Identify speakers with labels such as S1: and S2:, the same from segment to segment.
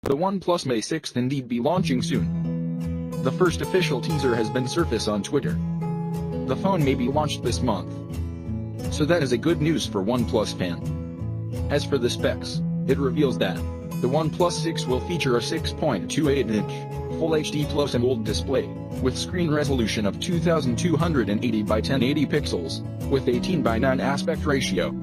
S1: The OnePlus May 6th indeed be launching soon. The first official teaser has been surfaced on Twitter. The phone may be launched this month. So that is a good news for OnePlus fan. As for the specs, it reveals that the OnePlus 6 will feature a 6.28-inch Full HD Plus Amoled display, with screen resolution of 2280 by 1080 pixels, with 18 by 9 aspect ratio.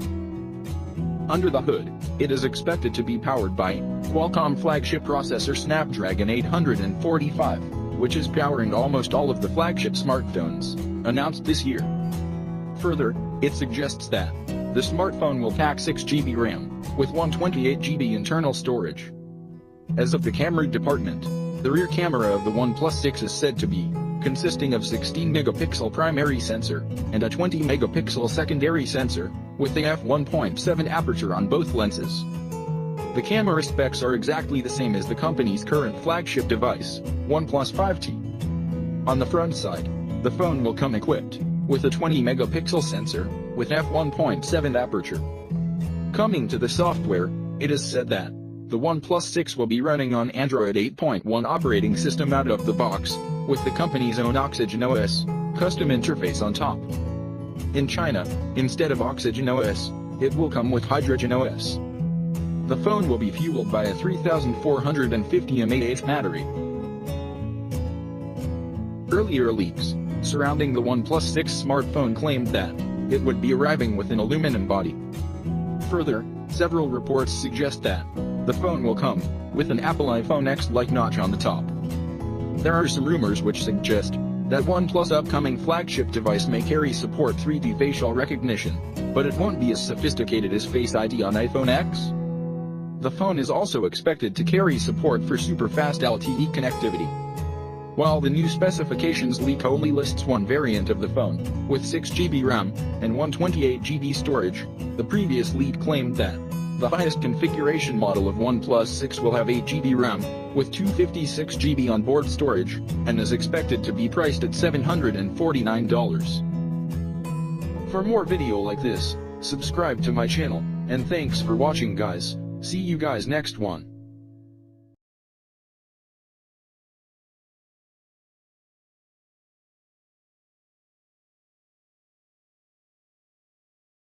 S1: Under the hood, it is expected to be powered by Qualcomm flagship processor Snapdragon 845, which is powering almost all of the flagship smartphones announced this year. Further, it suggests that the smartphone will pack 6GB RAM, with 128GB internal storage. As of the camera department, the rear camera of the OnePlus 6 is said to be consisting of 16-megapixel primary sensor and a 20-megapixel secondary sensor, with the f1.7 aperture on both lenses. The camera specs are exactly the same as the company's current flagship device, OnePlus Lte. On the front side, the phone will come equipped with a 20-megapixel sensor, with f1.7 aperture. Coming to the software, it is said that the OnePlus 6 will be running on Android 8.1 operating system out of the box, with the company's own Oxygen OS custom interface on top. In China, instead of Oxygen OS, it will come with Hydrogen OS. The phone will be fueled by a 3450 mAh battery. Earlier leaks surrounding the OnePlus 6 smartphone claimed that it would be arriving with an aluminum body. Further, several reports suggest that the phone will come with an Apple iPhone X-like notch on the top. There are some rumors which suggest that OnePlus' upcoming flagship device may carry support 3D facial recognition, but it won't be as sophisticated as Face ID on iPhone X. The phone is also expected to carry support for Superfast Lte connectivity. While the new specifications leak only lists one variant of the phone, with 6GB RAM and 128GB storage, the previous leak claimed that the highest configuration model of OnePlus 6 will have 8GB RAM, with 256GB onboard storage, and is expected to be priced at $749. For more video like this, subscribe to my channel, and thanks for watching guys. See you guys next one.